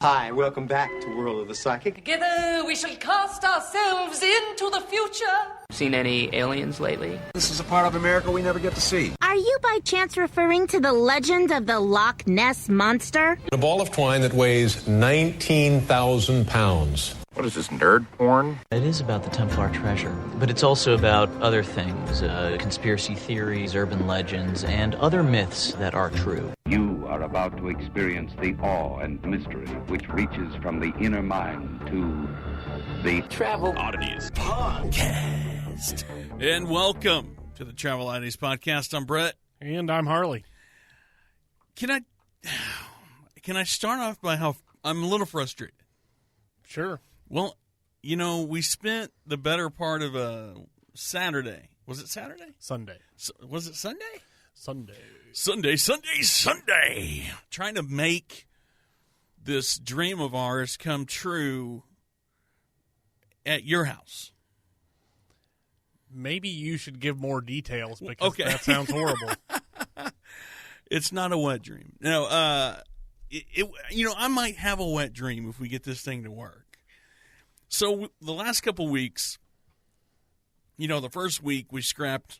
Hi, welcome back to World of the Psychic. Together we shall cast ourselves into the future. Seen any aliens lately? This is a part of America we never get to see. Are you by chance referring to the legend of the Loch Ness Monster? A ball of twine that weighs 19,000 pounds. What is this, nerd porn? It is about the Templar treasure, but it's also about other things, conspiracy theories, urban legends, and other myths that are true. You are about to experience the awe and mystery which reaches from the inner mind to the Travel Oddities Podcast. And welcome to the Travel Oddities Podcast. I'm Brett. And I'm Harley. Can I start off by how I'm a little frustrated? Sure. Well, you know, we spent the better part of a Saturday. Was it Saturday? Sunday. Was it Sunday? Sunday. Sunday. Trying to make this dream of ours come true at your house. Maybe you should give more details because that sounds horrible. It's not a wet dream. No, I might have a wet dream if we get this thing to work. So the last couple weeks, the first week we scrapped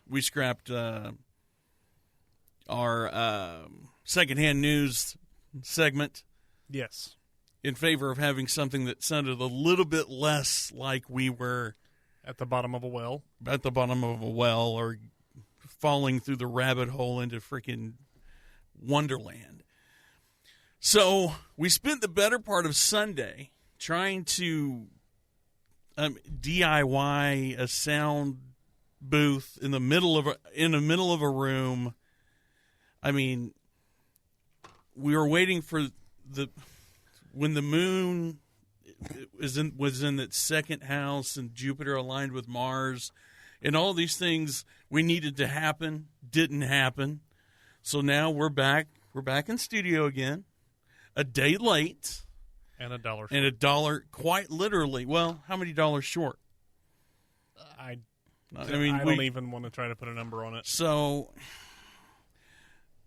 our secondhand news segment. Yes. In favor of having something that sounded a little bit less like we were at the bottom of a well. At the bottom of a well or falling through the rabbit hole into freaking Wonderland. So we spent the better part of Sunday trying to DIY a sound booth in the middle of a room. I mean, we were waiting for when the moon was in its second house and Jupiter aligned with Mars, and all these things we needed to happen didn't happen. So now we're back in studio again, a day late. And $1 short. And $1, quite literally. Well, how many dollars short? I don't even want to try to put a number on it. So,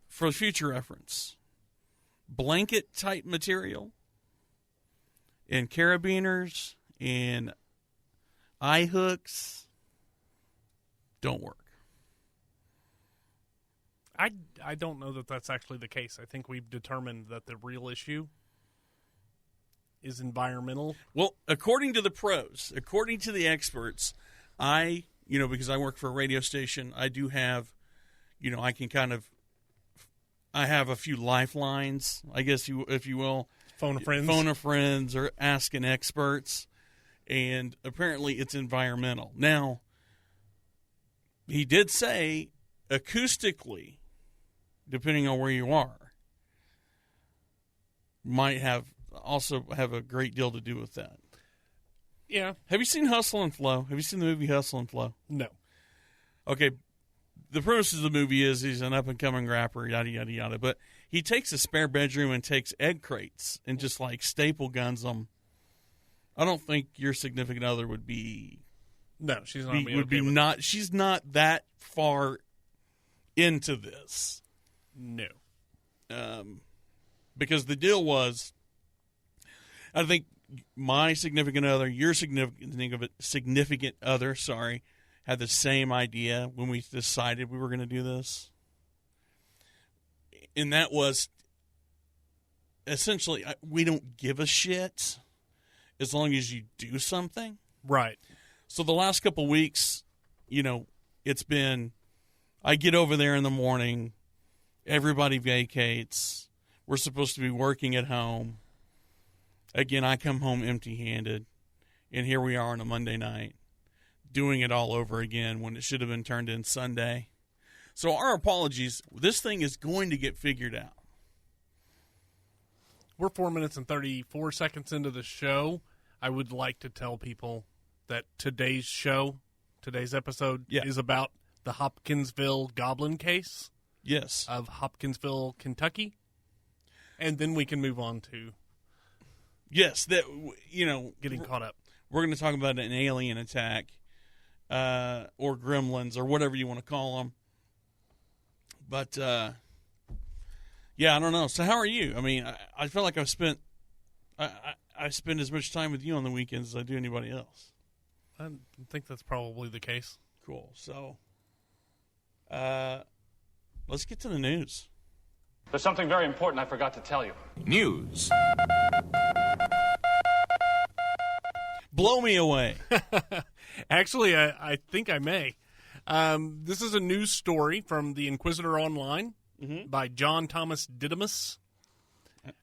for future reference, blanket-type material and carabiners and eye hooks don't work. I don't know that that's actually the case. I think we've determined that the real issue is environmental. Well, according to the pros, according to the experts, because I work for a radio station, I do have, I have a few lifelines, I guess if you will. Phone a friends or asking experts, and apparently it's environmental. Now, he did say acoustically, depending on where you are, might have a great deal to do with that. Yeah. Have you seen Hustle and Flow? Have you seen the movie Hustle and Flow? No. Okay. The premise of the movie is he's an up-and-coming rapper, yada, yada, yada. But he takes a spare bedroom and takes egg crates and just, staple guns them. I don't think your significant other would be... No, she's not. She's not that far into this. No. Because the deal was... I think my significant other, your significant other, had the same idea when we decided we were going to do this. And that was essentially, we don't give a shit as long as you do something. Right. So the last couple weeks, it's been, I get over there in the morning, everybody vacates, we're supposed to be working at home. Again, I come home empty-handed, and here we are on a Monday night doing it all over again when it should have been turned in Sunday. So our apologies. This thing is going to get figured out. We're 4 minutes and 34 seconds into the show. I would like to tell people that today's episode is about the Hopkinsville Goblin Case. Yes. Of Hopkinsville, Kentucky. And then we can move on to... Yes, getting caught up. We're going to talk about an alien attack, or gremlins, or whatever you want to call them. But yeah, I don't know. So how are you? I mean, I feel like I've spent I spend as much time with you on the weekends as I do anybody else. I think that's probably the case. Cool. So, let's get to the news. There's something very important I forgot to tell you. News. Blow me away. Actually, I think I may. This is a news story from the Inquisitor Online by John Thomas Didymus.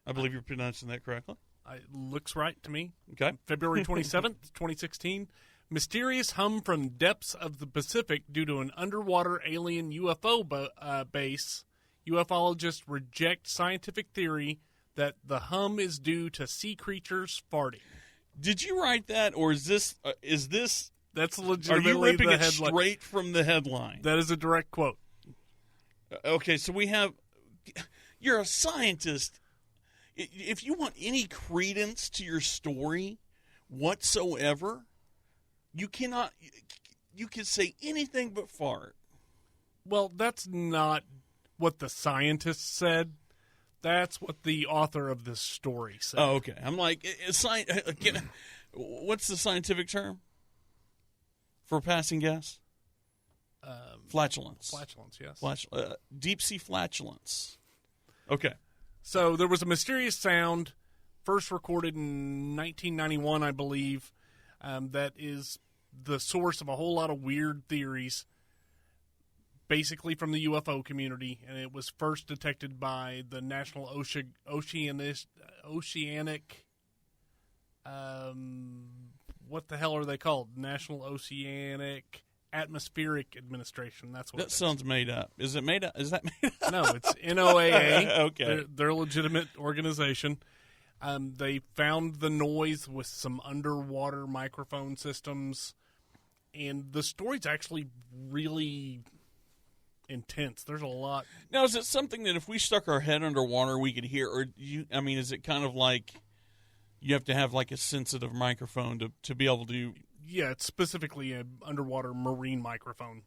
I believe you're pronouncing that correctly. It looks right to me. Okay. February 27th, 2016. Mysterious hum from depths of the Pacific due to an underwater alien UFO base. Ufologists reject scientific theory that the hum is due to sea creatures farting. Did you write that, or is this? That's Are legitimately you ripping the it headline. straight from the headline? That is a direct quote. Okay, so we have. You're a scientist. If you want any credence to your story whatsoever, you cannot. You can say anything but fart. Well, that's not what the scientists said. That's what the author of this story said. Oh, okay. I'm like, what's the scientific term for passing gas? Flatulence. Flatulence, yes. Deep sea flatulence. Okay. So there was a mysterious sound, first recorded in 1991, I believe, that is the source of a whole lot of weird theories, basically from the UFO community, and it was first detected by the National Oceanic, what the hell are they called? National Oceanic Atmospheric Administration. That's what that sounds made up. Is it made up? Is that made up? No, it's NOAA. Okay. They're a legitimate organization. They found the noise with some underwater microphone systems, and the story's actually really intense. There's a lot. Now, is it something that if we stuck our head underwater we could hear, or is it kind of like you have to have like a sensitive microphone to be able to? Yeah, it's specifically an underwater marine microphone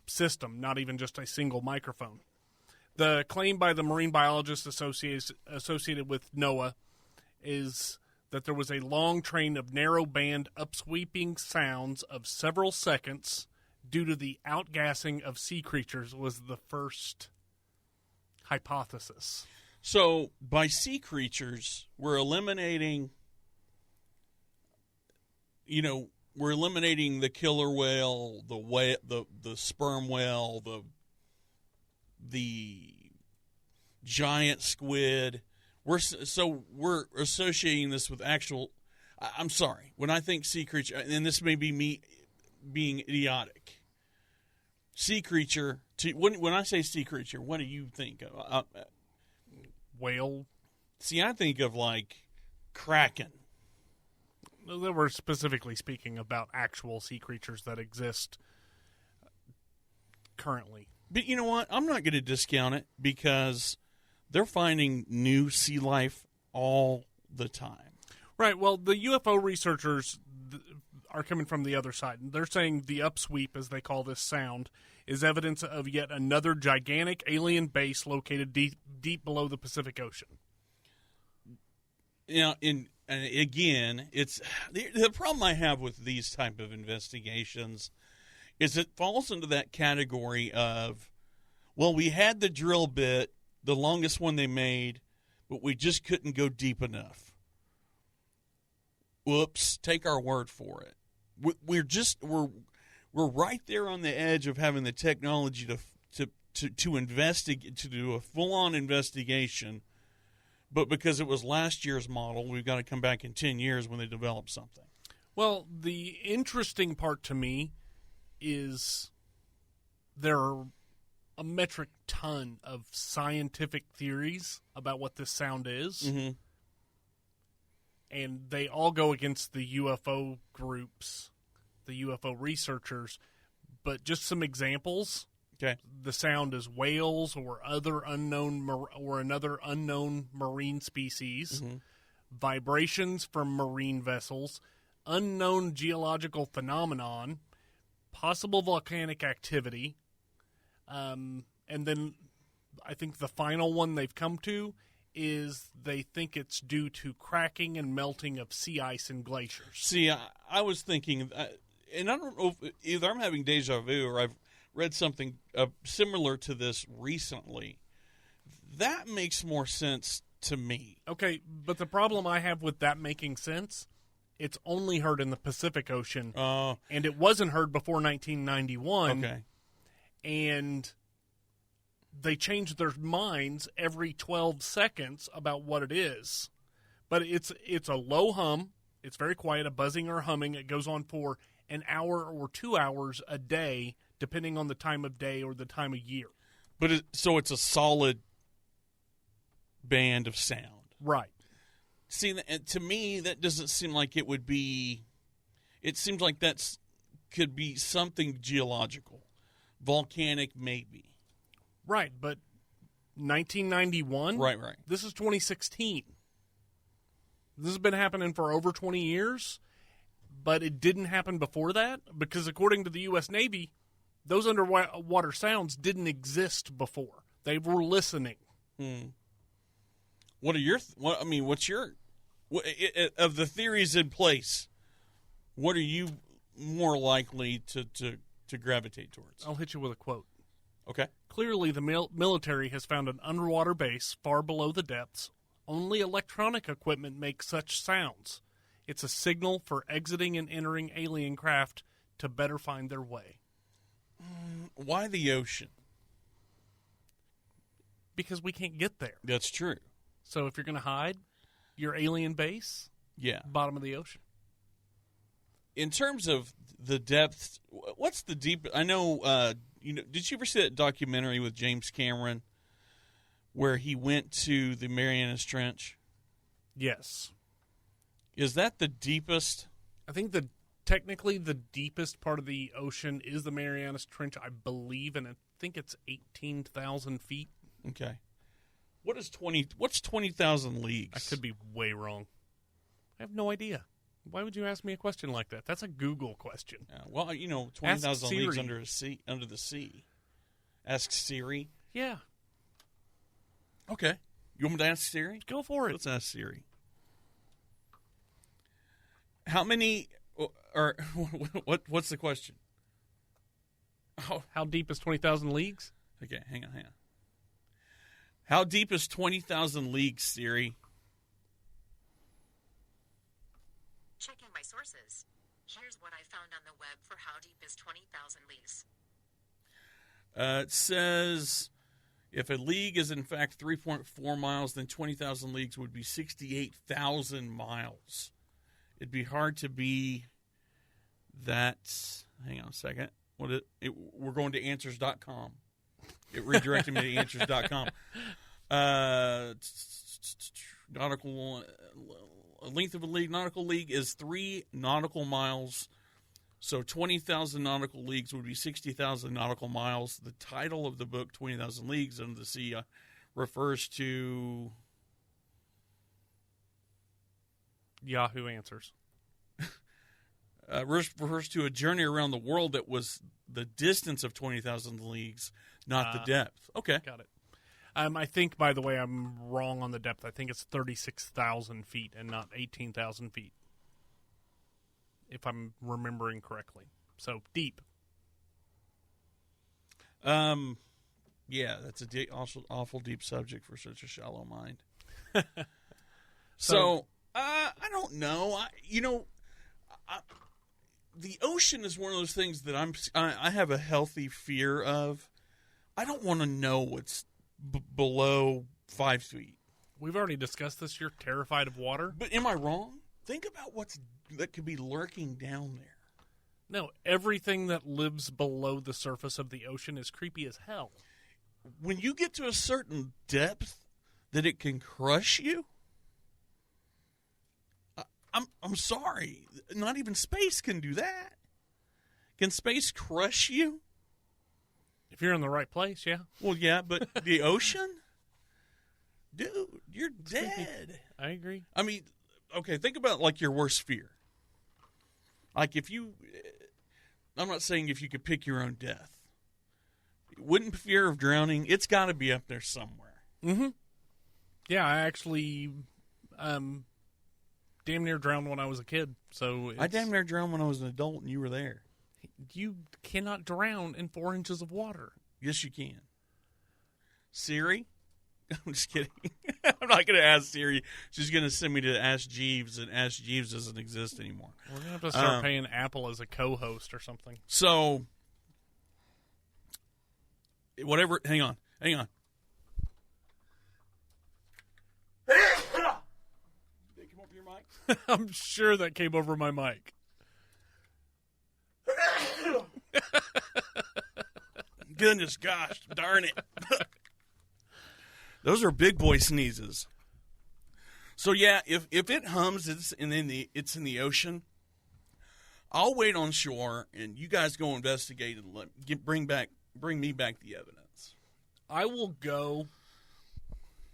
system, not even just a single microphone. The claim by the marine biologist associated with NOAA is that there was a long train of narrow-band upsweeping sounds of several seconds due to the outgassing of sea creatures was the first hypothesis. So, by sea creatures, we're eliminating the killer whale, the sperm whale, the giant squid. We're associating this with actual. I'm sorry, when I think sea creature, and this may be me being idiotic. Sea creature. When I say sea creature, what do you think of? Whale. See, I think of like kraken. They were specifically speaking about actual sea creatures that exist currently. But you know what? I'm not going to discount it because they're finding new sea life all the time. Right. Well, the UFO researchers are coming from the other side. They're saying the upsweep, as they call this sound, is evidence of yet another gigantic alien base located deep below the Pacific Ocean. And again, it's the problem I have with these type of investigations is it falls into that category of, well, we had the drill bit, the longest one they made, but we just couldn't go deep enough. Whoops, take our word for it. We're right there on the edge of having the technology to investigate, to do a full-on investigation. But because it was last year's model, we've got to come back in 10 years when they develop something. Well, the interesting part to me is there are a metric ton of scientific theories about what this sound is. Mm-hmm. And they all go against the UFO groups, the UFO researchers. But just some examples. Okay. The sound is whales or another unknown marine species, vibrations from marine vessels, unknown geological phenomenon, possible volcanic activity, and then I think the final one they've come to is they think it's due to cracking and melting of sea ice and glaciers. See, I was thinking, and I don't know if either I'm having deja vu or I've read something similar to this recently. That makes more sense to me. Okay, but the problem I have with that making sense, it's only heard in the Pacific Ocean, and it wasn't heard before 1991. Okay. And they change their minds every 12 seconds about what it is. But it's a low hum. It's very quiet, a buzzing or humming. It goes on for an hour or 2 hours a day, depending on the time of day or the time of year. But so it's a solid band of sound. Right. See, to me, that doesn't seem like it would be. It seems like could be something geological. Volcanic, maybe. Right, but 1991? Right. This is 2016. This has been happening for over 20 years, but it didn't happen before that because according to the U.S. Navy, those underwater sounds didn't exist before. They were listening. What are your? What's your? Of the theories in place, what are you more likely to gravitate towards? I'll hit you with a quote. Okay. Clearly, the military has found an underwater base far below the depths. Only electronic equipment makes such sounds. It's a signal for exiting and entering alien craft to better find their way. Why the ocean? Because we can't get there. That's true. So if you're going to hide your alien base, bottom of the ocean. In terms of the depth, what's the deep? I know. Did you ever see that documentary with James Cameron where he went to the Marianas Trench? Yes. Is that the deepest? I think technically the deepest part of the ocean is the Marianas Trench, I believe, and I think it's 18,000 feet. Okay. What's 20,000 leagues? I could be way wrong. I have no idea. Why would you ask me a question like that? That's a Google question. Yeah, well, 20,000 leagues under the sea. Ask Siri. Yeah. Okay. You want me to ask Siri? Go for it. Let's ask Siri. How many? Or what's the question? How deep is 20,000 leagues? Okay, hang on. How deep is 20,000 leagues, Siri? Checking my sources. Here's what I found on the web for how deep is 20,000 leagues. It says if a league is in fact 3.4 miles, then 20,000 leagues would be 68,000 miles. It'd be hard to be that. Hang on a second. We're going to answers.com. It redirected me to answers.com. Nautical length of a league. Nautical league is 3 nautical miles. So 20,000 nautical leagues would be 60,000 nautical miles. The title of the book, 20,000 Leagues Under the Sea, refers to Yahoo Answers. Refers to a journey around the world that was the distance of 20,000 leagues, not the depth. Okay. Got it. I think, by the way, I'm wrong on the depth. I think it's 36,000 feet and not 18,000 feet, if I'm remembering correctly. So, deep. Yeah, that's a awful deep subject for such a shallow mind. So, I don't know. The ocean is one of those things that I have a healthy fear of. I don't want to know what's below 5 feet. We've already discussed this. You're terrified of water. But am I wrong? Think about that could be lurking down there. No, everything that lives below the surface of the ocean is creepy as hell. When you get to a certain depth that it can crush you, I'm sorry. Not even space can do that. Can space crush you? If you're in the right place, yeah. Well, yeah, but the ocean? Dude, you're dead. I agree. I mean, okay, think about like your worst fear. Like I'm not saying if you could pick your own death. Wouldn't fear of drowning, it's got to be up there somewhere. Mm-hmm. Yeah, I actually damn near drowned when I was a kid. So I damn near drowned when I was an adult, and you were there. You cannot drown in 4 inches of water. Yes, you can. Siri? I'm just kidding. I'm not going to ask Siri. She's going to send me to Ask Jeeves, and Ask Jeeves doesn't exist anymore. We're going to have to start paying Apple as a co-host or something. So, whatever. Hang on. Did it come over your mic? I'm sure that came over my mic. Goodness gosh, darn it. Those are big boy sneezes. So yeah, if it hums, it's in the ocean. I'll wait on shore, and you guys go investigate and bring me back the evidence. I will go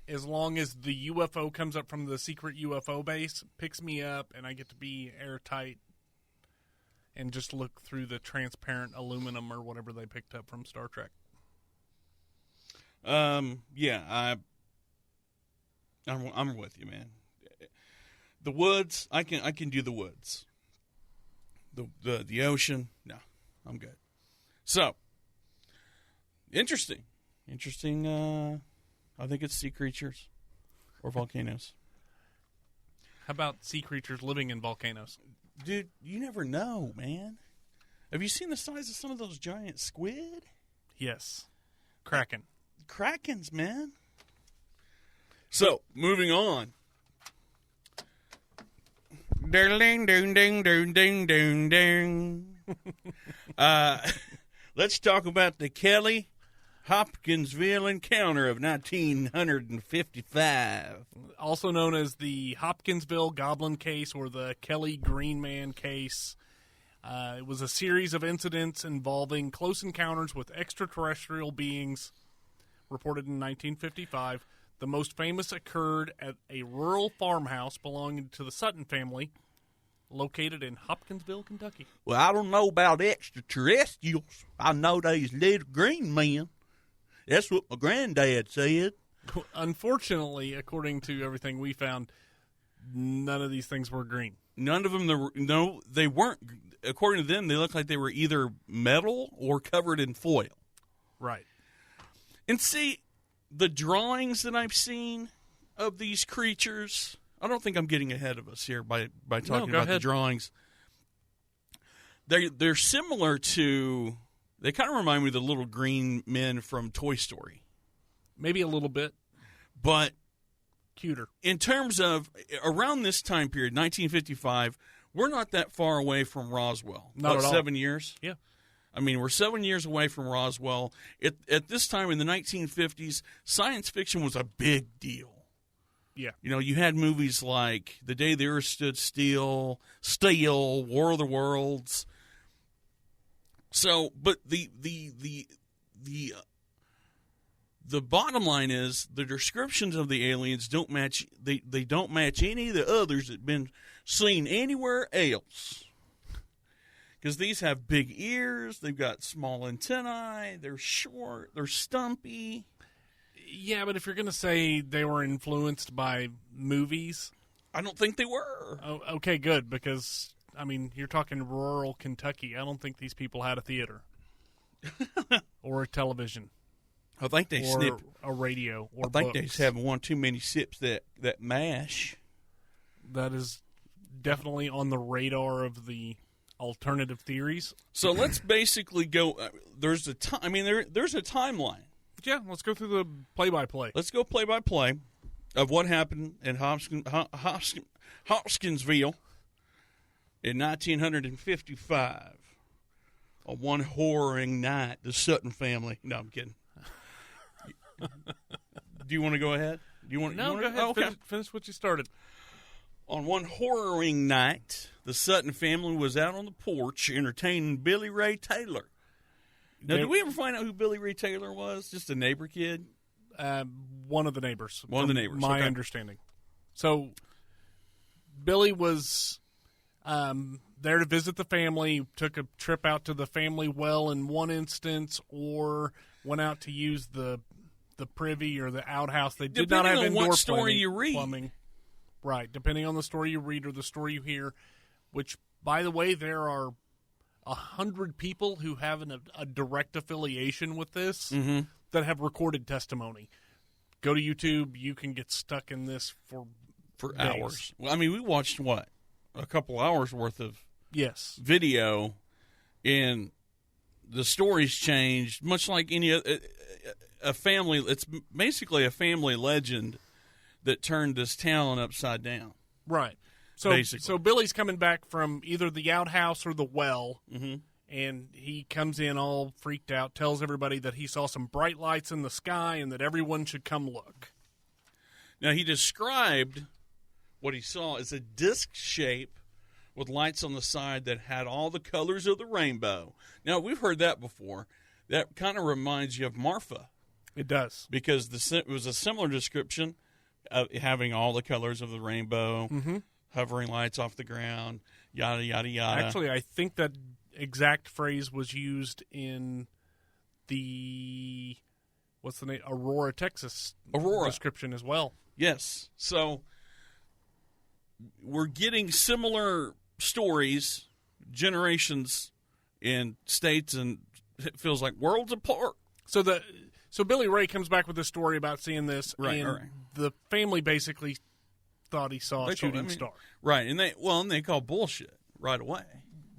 as long as the UFO comes up from the secret UFO base, picks me up, and I get to be airtight and just look through the transparent aluminum or whatever they picked up from Star Trek. Yeah, I'm with you, man. The woods, I can do the woods. The ocean, no, I'm good. So, interesting. I think it's sea creatures or volcanoes. How about sea creatures living in volcanoes? Dude, you never know, man. Have you seen the size of some of those giant squid? Yes. Kraken. Krakens, man. So, moving on. Ding, ding, ding, ding, ding, ding, ding. Let's talk about the Kelly Hopkinsville encounter of 1955. Also known as the Hopkinsville Goblin Case or the Kelly Green Man Case. It was a series of incidents involving close encounters with extraterrestrial beings reported in 1955. The most famous occurred at a rural farmhouse belonging to the Sutton family, located in Hopkinsville, Kentucky. Well, I don't know about extraterrestrials. I know these little green men. That's what my granddad said. Unfortunately, according to everything we found, none of these things were green. None of them, they weren't. According to them, they looked like they were either metal or covered in foil. Right. And see, the drawings that I've seen of these creatures, I don't think I'm getting ahead of us here by talking about the drawings. They're similar to, they kind of remind me of the little green men from Toy Story. Maybe a little bit. But cuter. In terms of, around this time period, 1955, we're not that far away from Roswell. Not at all. 7 years? Yeah. I mean, we're 7 years away from Roswell. At this time in the 1950s, science fiction was a big deal. Yeah. You know, you had movies like The Day the Earth Stood Still, War of the Worlds. So, but the bottom line is the descriptions of the aliens don't match. They don't match any of the others that have been seen anywhere else. Because these have big ears, they've got small antennae, they're short, they're stumpy. Yeah, but if you're going to say they were influenced by movies... I don't think they were. Oh, okay, good, because, I mean, you're talking rural Kentucky. I don't think these people had a theater. Or a television. I think they snip a radio or I think books. they just have one too many sips that mash. That is definitely on the radar of the alternative theories. So let's basically go. There's a there's a timeline. Yeah, let's go through the play-by-play. Let's go play-by-play of what happened in Hopkinsville in 1955. On one whoring night, the Sutton family. No, I'm kidding. Do you want to go ahead? Do you want? No, go ahead. Oh, okay. Finish what you started. On one horroring night, the Sutton family was out on the porch entertaining Billy Ray Taylor. Now, did we ever find out who Billy Ray Taylor was? Just a neighbor kid? One of the neighbors. One of the neighbors. My understanding. So, Billy was there to visit the family, took a trip out to the family well in one instance, or went out to use the the privy or the outhouse. They did not have Depending on indoor what story you read. plumbing. Right, depending on the story you read or the story you hear, which, by the way, there are 100 people who have a direct affiliation with this that have recorded testimony. Go to YouTube. You can get stuck in this for days. Hours. Well, I mean, we watched, what, a couple hours worth of video, and the story's changed, much like any a family. It's basically a family legend that turned this town upside down. Right. So Billy's coming back from either the outhouse or the well, and he comes in all freaked out, tells everybody that he saw some bright lights in the sky and that everyone should come look. Now, he described what he saw as a disc shape with lights on the side that had all the colors of the rainbow. Now, we've heard that before. That kind of reminds you of Marfa. It does. Because it was a similar description of having all the colors of the rainbow, hovering lights off the ground, yada, yada, yada. Actually, I think that exact phrase was used in the, what's the name, Aurora, Texas description as well. Yes. So we're getting similar stories, generations in states, and it feels like worlds apart. So Billy Ray comes back with a story about seeing this, and the family basically thought he saw a shooting star. Right, and they call bullshit right away.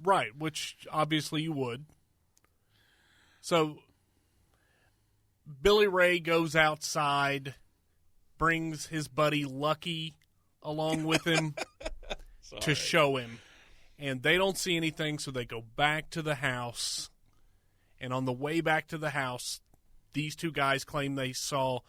Right, which obviously you would. So Billy Ray goes outside, brings his buddy Lucky along with him to show him. And they don't see anything, so they go back to the house. And on the way back to the house, these two guys claim they saw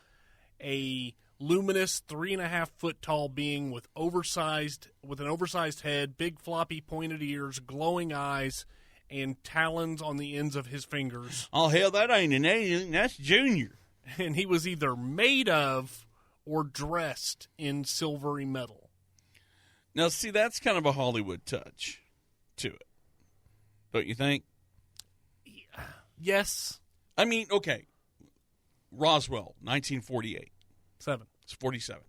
a luminous 3.5-foot tall being with an oversized head, big floppy pointed ears, glowing eyes, and talons on the ends of his fingers. Oh, hell, that ain't an alien. That's Junior. And he was either made of or dressed in silvery metal. Now, see, that's kind of a Hollywood touch to it. Don't you think? Yes. I mean, okay. Roswell, 1948. It's 47.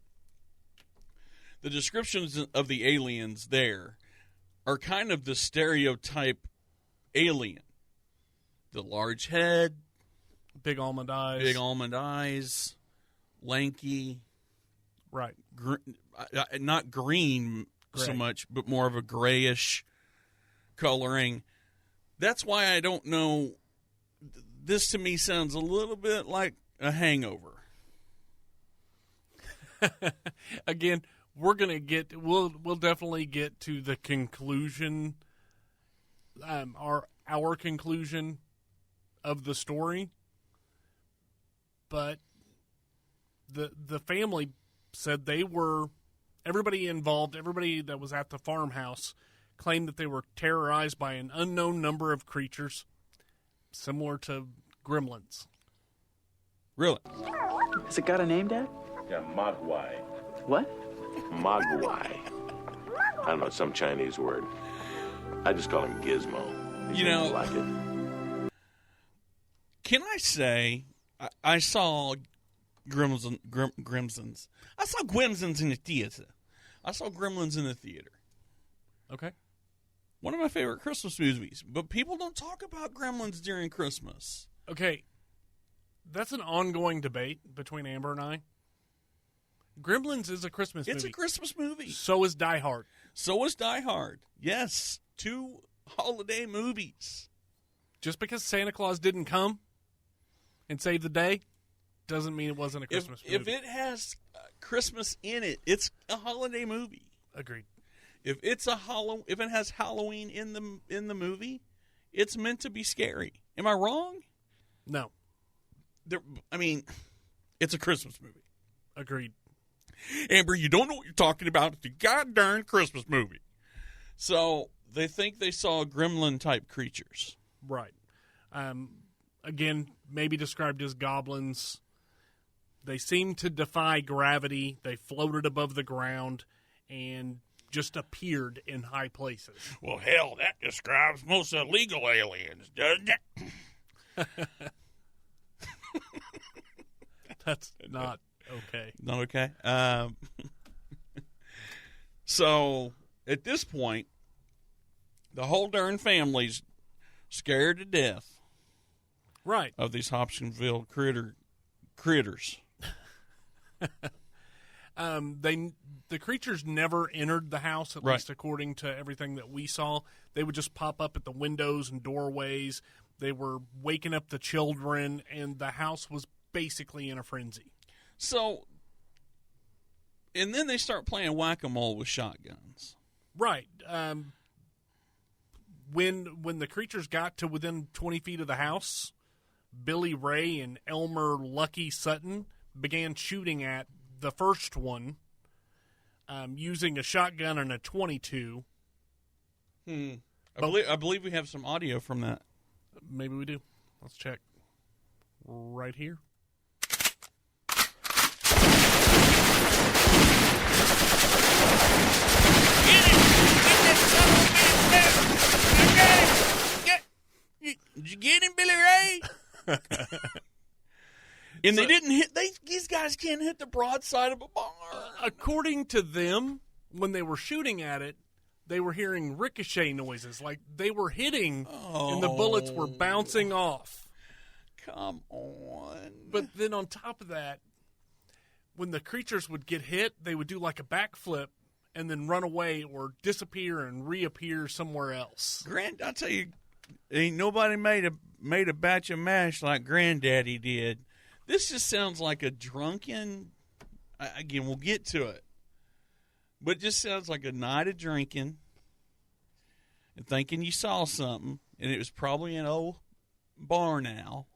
The descriptions of the aliens there are kind of the stereotype alien. The large head. Big almond eyes. Lanky. Right. Not green so much, but more of a grayish coloring. That's why I don't know. This to me sounds a little bit like a Hangover. Again, we'll definitely get to the conclusion, our conclusion of the story. But the family said everybody involved, everybody that was at the farmhouse claimed that they were terrorized by an unknown number of creatures similar to gremlins. Really? Has it got a name, Dad? Yeah, Mogwai. What? Mogwai. I don't know, some Chinese word. I just call him Gizmo. You know, like it. Can I say I saw Gremlins. I saw Gremlins in the theater. I saw Gremlins in the theater. Okay. One of my favorite Christmas movies, but people don't talk about Gremlins during Christmas. Okay. That's an ongoing debate between Amber and I. Gremlins is a Christmas movie. It's a Christmas movie. So is Die Hard. Yes. 2 holiday movies. Just because Santa Claus didn't come and save the day doesn't mean it wasn't a Christmas movie. If it has Christmas in it, it's a holiday movie. Agreed. If it has Halloween in the movie, it's meant to be scary. Am I wrong? No. It's a Christmas movie. Agreed. Amber, you don't know what you're talking about. It's a goddamn Christmas movie. So they think they saw gremlin-type creatures. Right. Again, maybe described as goblins. They seem to defy gravity. They floated above the ground and just appeared in high places. Well, hell, that describes most illegal aliens, doesn't it? That's not okay. Not okay. So at this point, the whole darn family's scared to death. Right. Of these Hopkinsville critters. The creatures never entered the house, at least according to everything that we saw. They would just pop up at the windows and doorways. They were waking up the children, and the house was basically in a frenzy. So, and then they start playing whack-a-mole with shotguns. Right. When the creatures got to within 20 feet of the house, Billy Ray and Elmer Lucky Sutton began shooting at the first one using a shotgun and a .22. I believe we have some audio from that. Maybe we do. Let's check. Right here. Did you get him, Billy Ray? And they didn't hit. These guys can't hit the broadside of a barn. According to them, when they were shooting at it, they were hearing ricochet noises, like they were hitting, and the bullets were bouncing off. Come on. But then on top of that, when the creatures would get hit, they would do like a backflip and then run away or disappear and reappear somewhere else. I'll tell you, ain't nobody made a batch of mash like Granddaddy did. This just sounds like a drunken. Again, we'll get to it, but it just sounds like a night of drinking and thinking you saw something, and it was probably an old barn owl,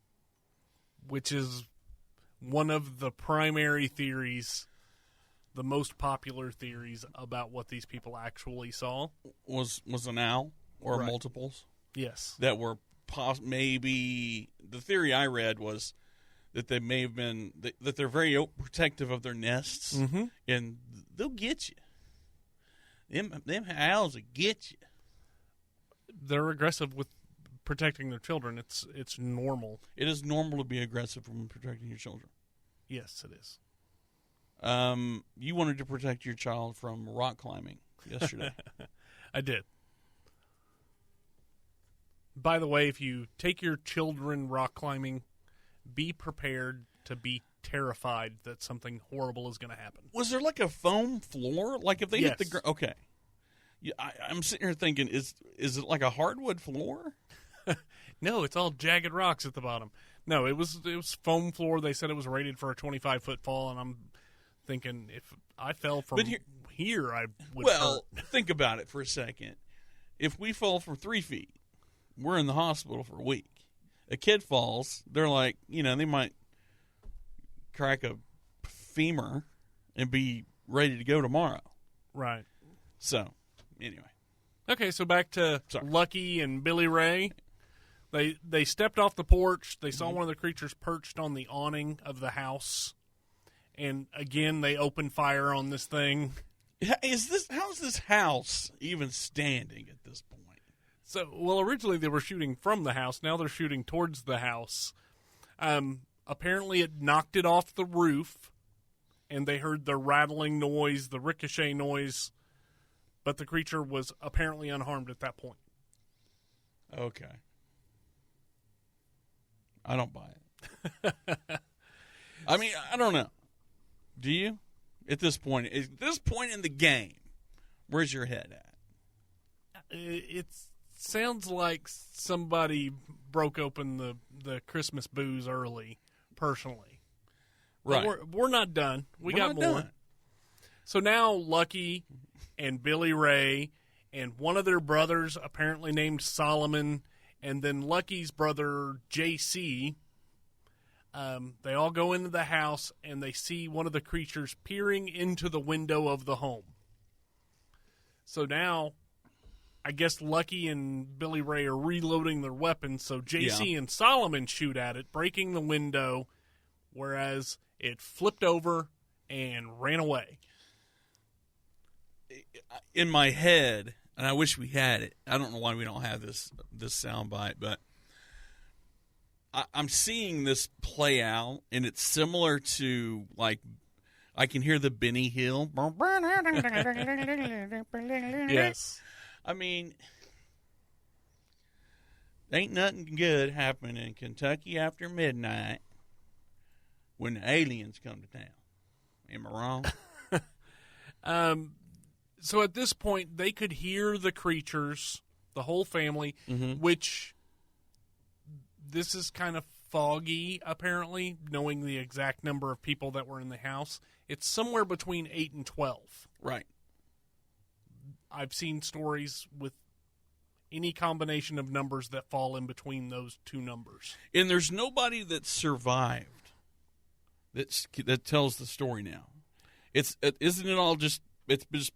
which is one of the primary theories, the most popular theories about what these people actually saw. Was an owl or multiples? Yes. That were maybe, the theory I read was that they may have been, that they're very protective of their nests, and they'll get you. Them owls will get you. They're aggressive with protecting their children. It's normal. It is normal to be aggressive when protecting your children. Yes, it is. You wanted to protect your child from rock climbing yesterday. I did. By the way, if you take your children rock climbing, be prepared to be terrified that something horrible is going to happen. Was there like a foam floor? Like if they hit the ground? Okay. Yeah, I'm sitting here thinking, is it like a hardwood floor? No, it's all jagged rocks at the bottom. No, it was foam floor. They said it was rated for a 25-foot fall, and I'm thinking if I fell from here, I would hurt. Think about it for a second. If we fall from 3 feet, we're in the hospital for a week. A kid falls, they're like, they might crack a femur and be ready to go tomorrow. Right. So, anyway. Okay, so back to Lucky and Billy Ray. They stepped off the porch. They saw one of the creatures perched on the awning of the house. And again, they opened fire on this thing. How is this house even standing at this point? So, originally they were shooting from the house. Now they're shooting towards the house. Apparently it knocked it off the roof, and they heard the rattling noise, the ricochet noise, but the creature was apparently unharmed at that point. Okay. I don't buy it. I mean, I don't know. Do you? At this point in the game, where's your head at? It sounds like somebody broke open the Christmas booze early, personally. Right. We're not done. We got more. Done. So now Lucky and Billy Ray and one of their brothers, apparently named Solomon, and then Lucky's brother, JC, they all go into the house, and they see one of the creatures peering into the window of the home. So now, I guess Lucky and Billy Ray are reloading their weapons, so JC and Solomon shoot at it, breaking the window, whereas it flipped over and ran away. In my head, and I wish we had it, I don't know why we don't have this soundbite, but I'm seeing this play out, and it's similar to, like, I can hear the Benny Hill. Yes. I mean, ain't nothing good happening in Kentucky after midnight when the aliens come to town. Am I wrong? So at this point, they could hear the creatures, the whole family, which this is kind of foggy, apparently, knowing the exact number of people that were in the house. It's somewhere between 8 and 12. Right. I've seen stories with any combination of numbers that fall in between those two numbers. And there's nobody that survived that tells the story now. Isn't it all just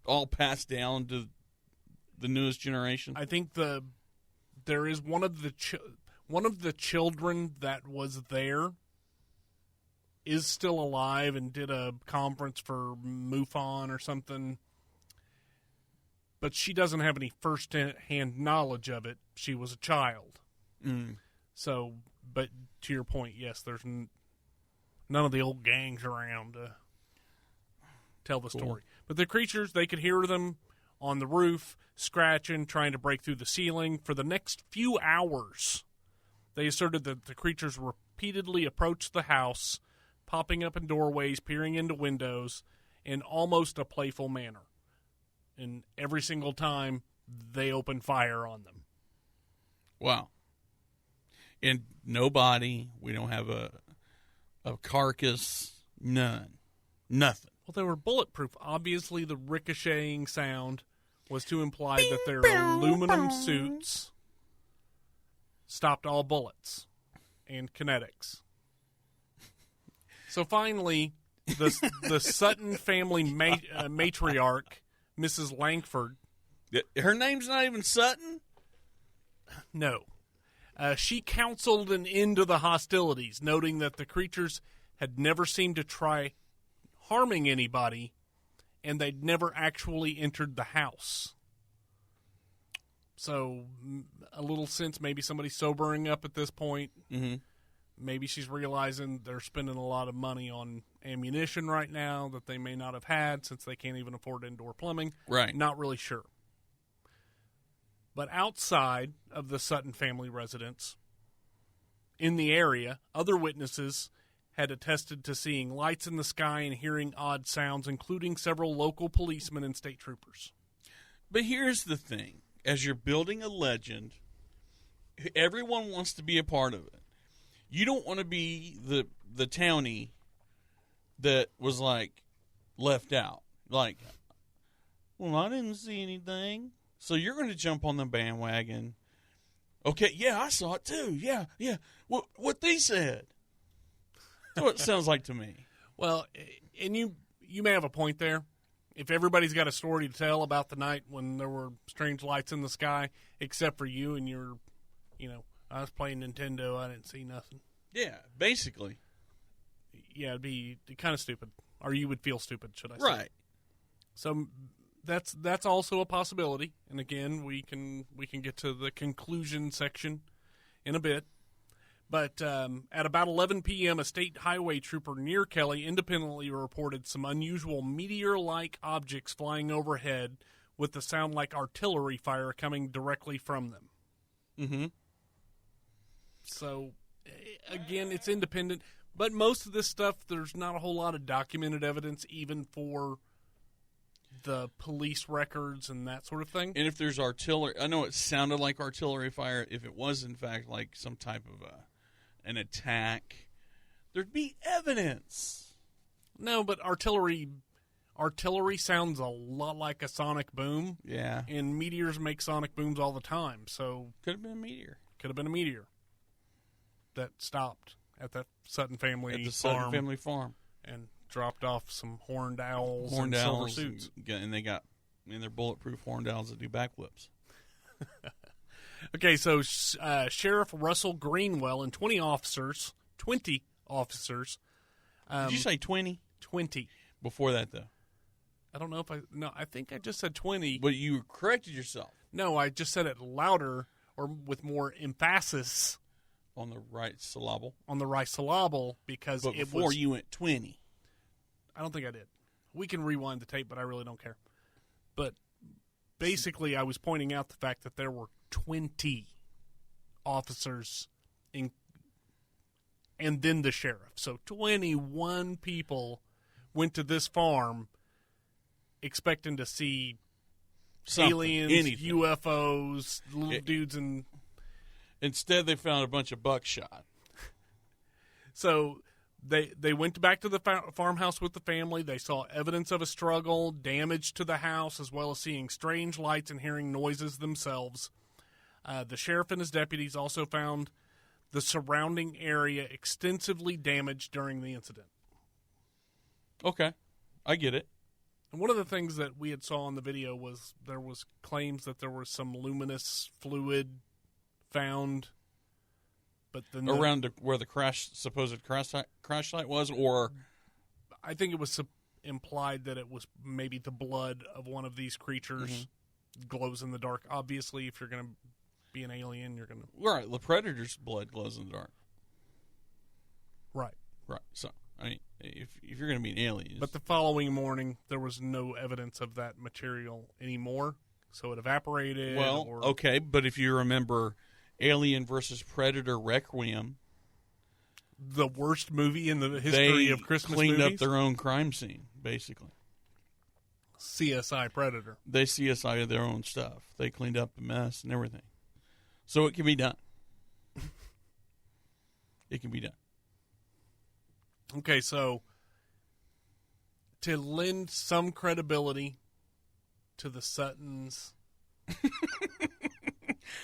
all passed down to the newest generation? I think there is one of the children that was there is still alive and did a conference for MUFON or something. But she doesn't have any first-hand knowledge of it. She was a child. So, but to your point, yes, there's none of the old gangs around to tell the story. But the creatures, they could hear them on the roof, scratching, trying to break through the ceiling. For the next few hours, they asserted that the creatures repeatedly approached the house, popping up in doorways, peering into windows, in almost a playful manner. And every single time, they opened fire on them. Wow. And nobody, we don't have a carcass, none. Nothing. Well, they were bulletproof. Obviously, the ricocheting sound was to imply that their aluminum suits stopped all bullets and kinetics. So finally, the Sutton family matriarch, Mrs. Langford. Her name's not even Sutton? No. She counseled an end to the hostilities, noting that the creatures had never seemed to try harming anybody, and they'd never actually entered the house. So, a little sense, maybe somebody's sobering up at this point. Mm-hmm. Maybe she's realizing they're spending a lot of money on ammunition right now that they may not have had since they can't even afford indoor plumbing. Right. Not really sure. But outside of the Sutton family residence, in the area, other witnesses had attested to seeing lights in the sky and hearing odd sounds, including several local policemen and state troopers. But here's the thing. As you're building a legend, everyone wants to be a part of it. You don't want to be the townie that was, like, left out. Like, well, I didn't see anything. So you're going to jump on the bandwagon. Okay, yeah, I saw it too. Yeah. What they said. That's what it sounds like to me. Well, and you may have a point there. If everybody's got a story to tell about the night when there were strange lights in the sky, except for you and your, I was playing Nintendo, I didn't see nothing. Yeah, basically. Yeah, it'd be kind of stupid. Or you would feel stupid, should I say. Right. So that's also a possibility. And again, we can get to the conclusion section in a bit. But at about 11 p.m., a state highway trooper near Kelly independently reported some unusual meteor-like objects flying overhead with the sound like artillery fire coming directly from them. Mm-hmm. So, again, it's independent. But most of this stuff, there's not a whole lot of documented evidence, even for the police records and that sort of thing. And if there's artillery, I know it sounded like artillery fire. If it was, in fact, like some type of an attack, there'd be evidence. No, but artillery sounds a lot like a sonic boom. Yeah. And meteors make sonic booms all the time, so... Could have been a meteor. Could have been a meteor that stopped at that Sutton family farm. At the Sutton family farm. And dropped off some horned owls and silver suits. And they're bulletproof horned owls that do backflips. Okay, so Sheriff Russell Greenwell and 20 officers. Did you say 20? 20. Before that, though? I don't know if I think I just said 20. But you corrected yourself. No, I just said it louder or with more emphasis. On the right syllable? On the right syllable, because but it was... before you went 20. I don't think I did. We can rewind the tape, but I really don't care. But basically, I was pointing out the fact that there were 20 officers and then the sheriff. So 21 people went to this farm expecting to see aliens, anything. UFOs, little dudes, and... Instead, they found a bunch of buckshot. So they went back to the farmhouse with the family. They saw evidence of a struggle, damage to the house, as well as seeing strange lights and hearing noises themselves. The sheriff and his deputies also found the surrounding area extensively damaged during the incident. Okay, I get it. And one of the things that we had saw on the video was there was claims that there was some luminous fluid found, but then around where the supposed crash site was, or I think it was implied that it was maybe the blood of one of these creatures glows in the dark. Obviously, if you're going to be an alien, you're going to... Right, the predator's blood glows in the dark. Right. So, I mean, if you're going to be an alien... But the following morning, there was no evidence of that material anymore, so it evaporated. Well, okay, but if you remember Alien versus Predator Requiem... The worst movie in the history of Christmas movies? They cleaned up their own crime scene, basically. CSI Predator. They CSI'd their own stuff. They cleaned up the mess and everything. So it can be done. It can be done. Okay, so to lend some credibility to the Suttons...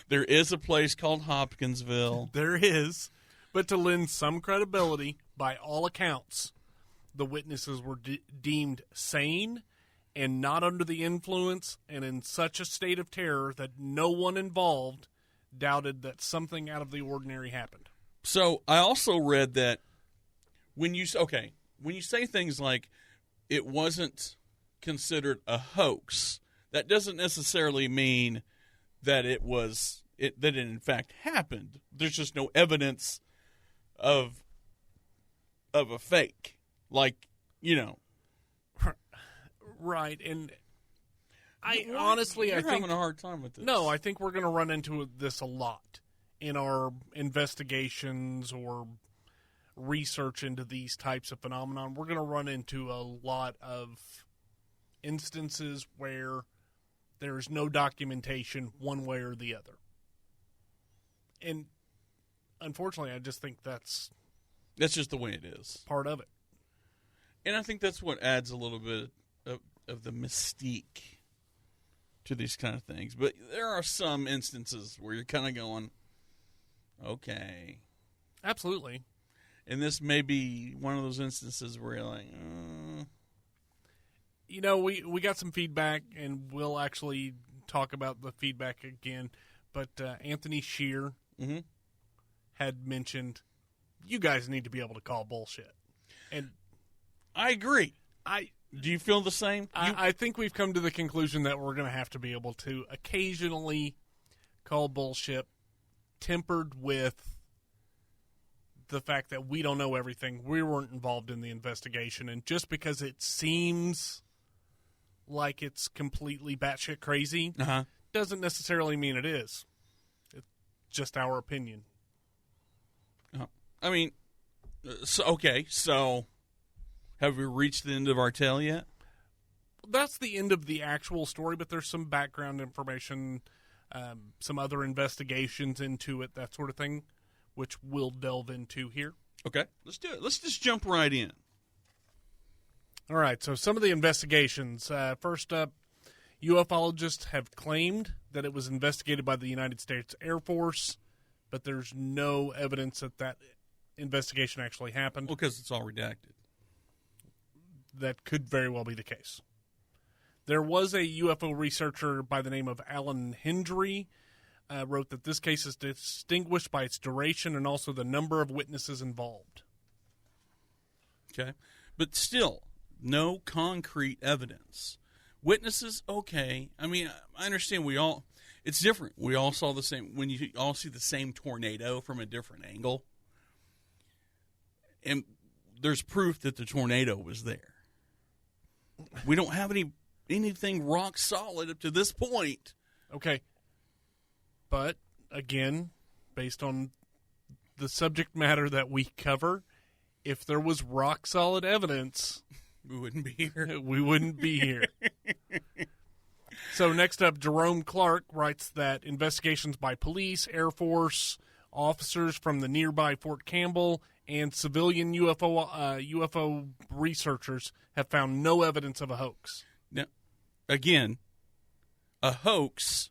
There is a place called Hopkinsville. There is. But to lend some credibility, by all accounts, the witnesses were deemed sane and not under the influence and in such a state of terror that no one involved doubted that something out of the ordinary happened. So I also read that when you say things like it wasn't considered a hoax, that doesn't necessarily mean that it in fact happened. There's just no evidence of a fake, like, you know. Right, and I think having a hard time with this. No, I think we're going to run into this a lot in our investigations or research into these types of phenomenon. We're going to run into a lot of instances where there is no documentation one way or the other. And unfortunately, I just think that's just the way it is. Part of it. And I think that's what adds a little bit of the mystique to these kind of things. But there are some instances where you're kind of going, okay. Absolutely. And this may be one of those instances where you're like, You know, we got some feedback, and we'll actually talk about the feedback again. But Anthony Shear had mentioned, you guys need to be able to call bullshit. And I agree. Do you feel the same? I think we've come to the conclusion that we're going to have to be able to occasionally call bullshit, tempered with the fact that we don't know everything. We weren't involved in the investigation. And just because it seems like it's completely batshit crazy doesn't necessarily mean it is. It's just our opinion. I mean, so have we reached the end of our tale yet? That's the end of the actual story, but there's some background information, some other investigations into it, that sort of thing, which we'll delve into here. Okay, let's do it. Let's just jump right in. All right, so some of the investigations. First up, ufologists have claimed that it was investigated by the United States Air Force, but there's no evidence that investigation actually happened. Well, because it's all redacted. That could very well be the case. There was a UFO researcher by the name of Alan Hendry wrote that this case is distinguished by its duration and also the number of witnesses involved. Okay. But still, no concrete evidence. Witnesses, okay. I mean, I understand It's different. We all saw the same, when you all see the same tornado from a different angle. And there's proof that the tornado was there. We don't have anything rock solid up to this point. Okay. But, again, based on the subject matter that we cover, if there was rock solid evidence, we wouldn't be here. We wouldn't be here. So next up, Jerome Clark writes that investigations by police, Air Force, officers from the nearby Fort Campbell, and civilian UFO researchers have found no evidence of a hoax. Now, again, a hoax,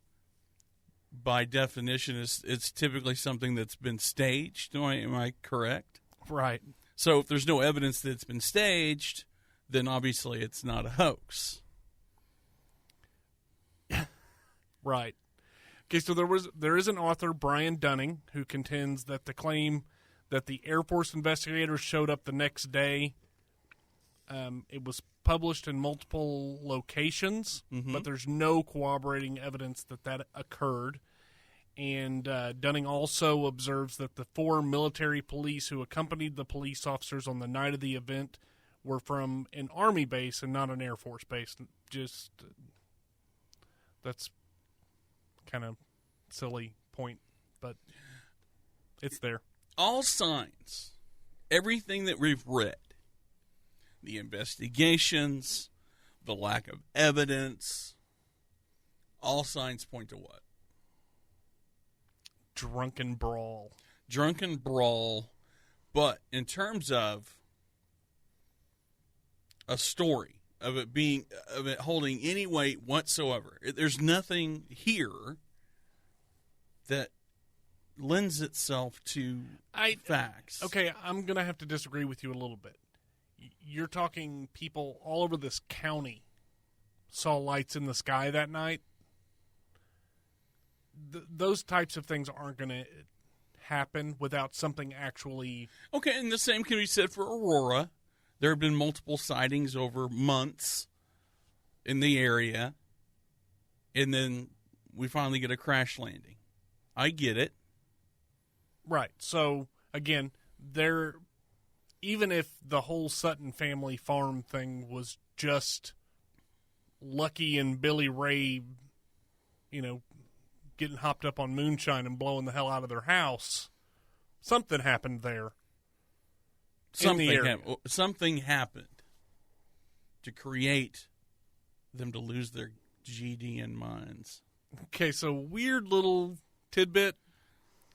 by definition, it's typically something that's been staged. Am I correct? Right. So if there's no evidence that it's been staged, then obviously it's not a hoax. Right. Okay, so there is an author, Brian Dunning, who contends that the claim that the Air Force investigators showed up the next day, it was published in multiple locations, but there's no corroborating evidence that occurred. And Dunning also observes that the 4 military police who accompanied the police officers on the night of the event were from an Army base and not an Air Force base. Just, that's kind of silly point, but it's there. All signs, everything that we've read, the investigations, the lack of evidence, all signs point to what? Drunken brawl. Drunken brawl. But in terms of a story, of it holding any weight whatsoever, there's nothing here that lends itself to facts. Okay, I'm going to have to disagree with you a little bit. You're talking people all over this county saw lights in the sky that night. Those types of things aren't going to happen without something actually... Okay, and the same can be said for Aurora. There have been multiple sightings over months in the area, and then we finally get a crash landing. I get it. Right. So, again, even if the whole Sutton family farm thing was just Lucky and Billy Ray, getting hopped up on moonshine and blowing the hell out of their house, something happened there. Something happened to create them to lose their GD minds. Okay, so weird little tidbit.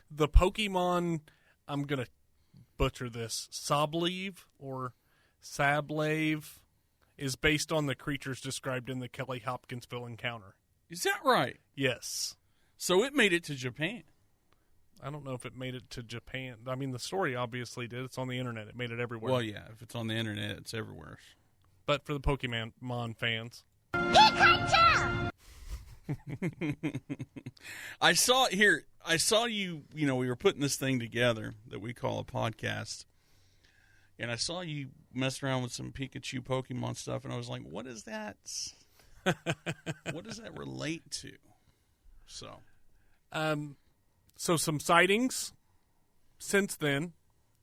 The Pokemon, I'm going to butcher this, Sablave or Sablave, is based on the creatures described in the Kelly Hopkinsville encounter. Is that right? Yes. So it made it to Japan. I don't know if it made it to Japan. I mean, the story obviously did. It's on the internet. It made it everywhere. Well, yeah, if it's on the internet, it's everywhere. But for the Pokemon fans. I saw you, we were putting this thing together that we call a podcast, and I saw you mess around with some Pikachu Pokemon stuff, and I was like, what is that? What does that relate to? So some sightings since then.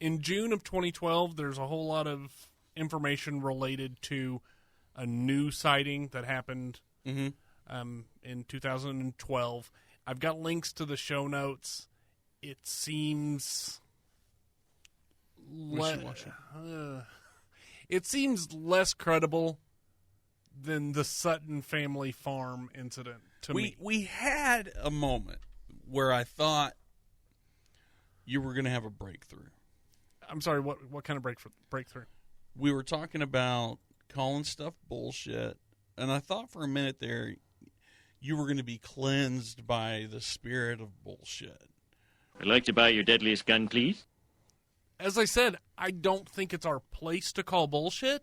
In June of 2012, there's a whole lot of information related to a new sighting that happened in 2012. I've got links to the show notes. It seems it seems less credible than the Sutton family farm incident to me. We had a moment where I thought you were going to have a breakthrough. I'm sorry, what kind of breakthrough? We were talking about calling stuff bullshit, and I thought for a minute there you were going to be cleansed by the spirit of bullshit. I'd like to buy your deadliest gun, please. As I said, I don't think it's our place to call bullshit.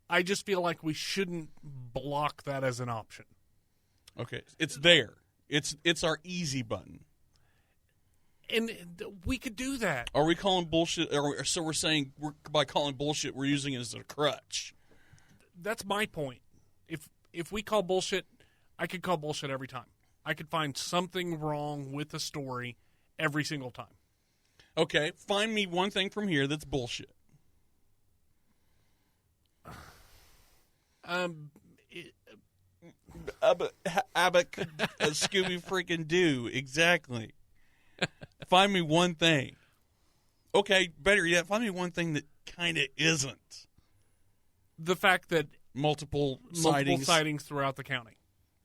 I just feel like we shouldn't block that as an option. Okay, it's there. It's our easy button. And we could do that. Are we calling bullshit? So we're saying by calling bullshit, we're using it as a crutch. That's my point. If we call bullshit, I could call bullshit every time. I could find something wrong with the story every single time. Okay, find me one thing from here that's bullshit. Scooby freaking Doo, exactly. Find me one thing. Okay, better yet, find me one thing that kind of isn't. The fact that multiple sightings throughout the county.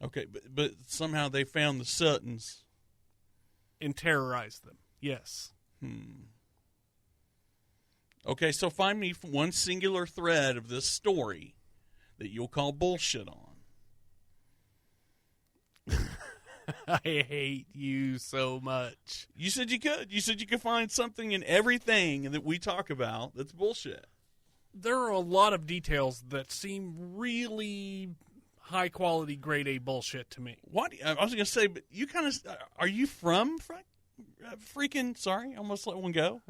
Okay, but somehow they found the Suttons and terrorized them. Yes. Okay, so find me one singular thread of this story that you'll call bullshit on. I hate you so much. You said you could. You said you could find something in everything that we talk about that's bullshit. There are a lot of details that seem really high quality, grade A bullshit to me. What? I was going to say, but you kind of are you from freaking? Sorry, I almost let one go.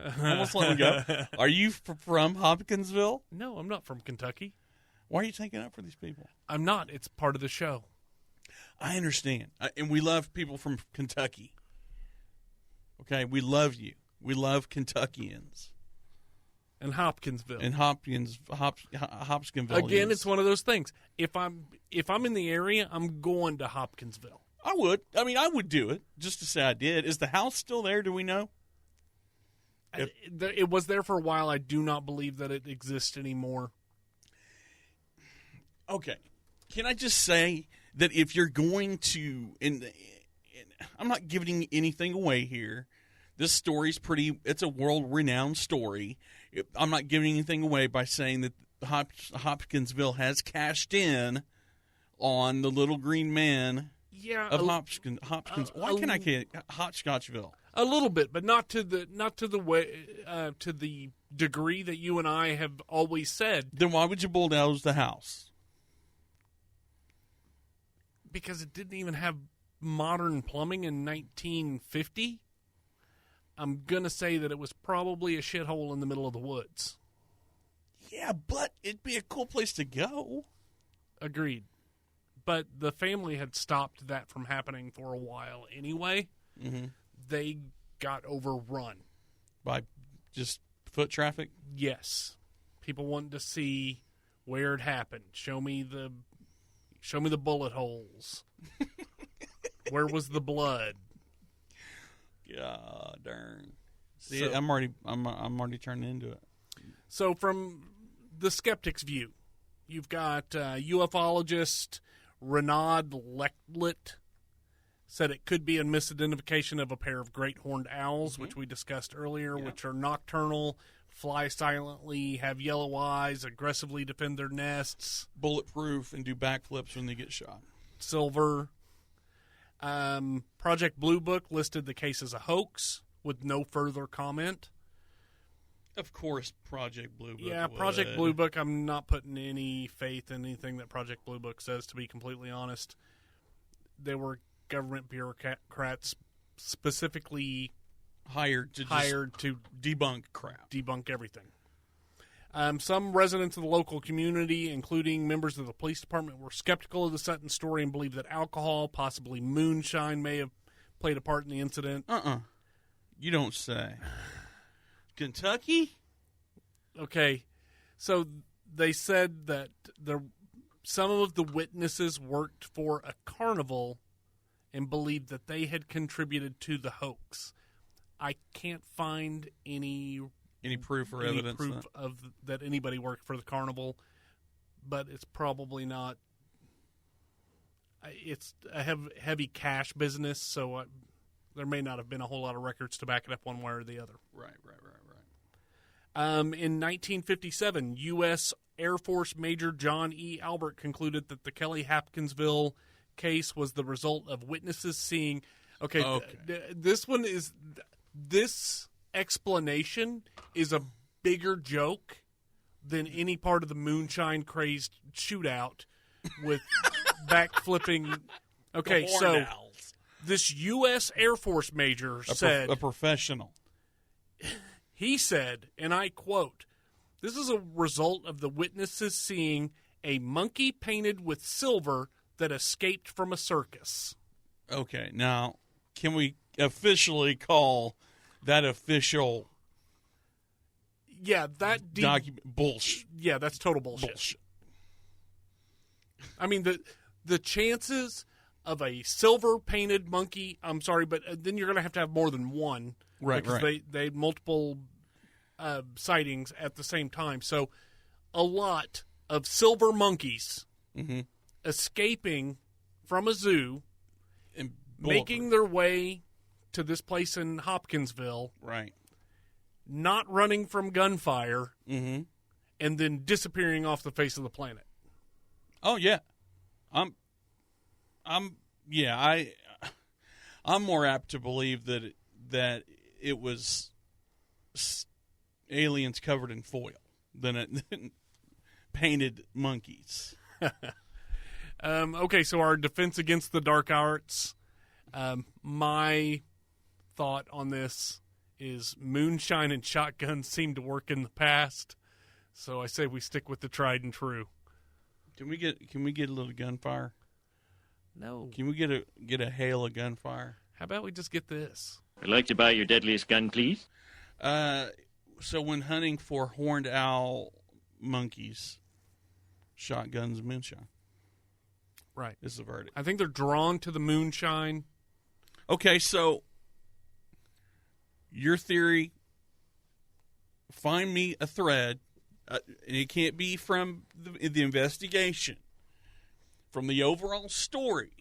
Are you from Hopkinsville? No, I'm not from Kentucky. Why are you taking up for these people? I'm not. It's part of the show. I understand. And we love people from Kentucky. Okay, we love you. We love Kentuckians. And Hopkinsville. And Hopkinsville. Again, it's one of those things. If I'm in the area, I'm going to Hopkinsville. I would. I mean, I would do it just to say I did. Is the house still there? Do we know? It was there for a while. I do not believe that it exists anymore. Okay. Can I just say that if you're going to, and I'm not giving anything away here. This story's it's a world-renowned story. I'm not giving anything away by saying that Hopkinsville has cashed in on the little green man of Hopkins. Why can I get Hotchkotchville? A little bit, but not to the way to the degree that you and I have always said. Then why would you bulldoze the house? Because it didn't even have modern plumbing in 1950. I'm going to say that it was probably a shithole in the middle of the woods. Yeah, but it'd be a cool place to go. Agreed. But the family had stopped that from happening for a while anyway. Mm-hmm. They got overrun. By just foot traffic? Yes. People wanted to see where it happened. Show me the bullet holes. Where was the blood? God darn! See, I'm already turning into it. So, from the skeptic's view, you've got ufologist Renaud Lecklet said it could be a misidentification of a pair of great horned owls, which we discussed earlier, which are nocturnal, fly silently, have yellow eyes, aggressively defend their nests, bulletproof, and do backflips when they get shot. Silver. Project Blue Book listed the case as a hoax with no further comment. Of course, Project Blue Book. Yeah, Project Blue Book, I'm not putting any faith in anything that Project Blue Book says, to be completely honest. They were government bureaucrats specifically hired to debunk crap. Debunk everything. Some residents of the local community, including members of the police department, were skeptical of the Sutton story and believed that alcohol, possibly moonshine, may have played a part in the incident. You don't say. Kentucky? Okay. So they said that some of the witnesses worked for a carnival and believed that they had contributed to the hoax. I can't find any proof or evidence of that anybody worked for the carnival, but it's probably not. It's a heavy cash business, so there may not have been a whole lot of records to back it up one way or the other. Right. In 1957, U.S. Air Force Major John E. Albert concluded that the Kelly Hopkinsville case was the result of witnesses seeing. This explanation is a bigger joke than any part of the moonshine crazed shootout with backflipping. Okay, so this U.S. Air Force major said, a professional. He said, and I quote, "This is a result of the witnesses seeing a monkey painted with silver that escaped from a circus." Okay, now, can we officially call that official document bullshit? Yeah, that's total bullshit. I mean, the chances of a silver-painted monkey, I'm sorry, but then you're going to have more than one. Right, because they had multiple sightings at the same time. So a lot of silver monkeys escaping from a zoo and making their way to this place in Hopkinsville. Right. Not running from gunfire. And then disappearing off the face of the planet. Oh, yeah. I'm more apt to believe that it was aliens covered in foil than painted monkeys. Okay, so our defense against the dark arts. My thought on this is moonshine and shotguns seem to work in the past, so I say we stick with the tried and true. Can we get a little gunfire? No. Can we get a hail of gunfire? How about we just get this? I'd like to buy your deadliest gun, please. So when hunting for horned owl monkeys, shotguns, moonshine. Right. Is the verdict. I think they're drawn to the moonshine. Okay, so your theory, find me a thread, and it can't be from the investigation, from the overall story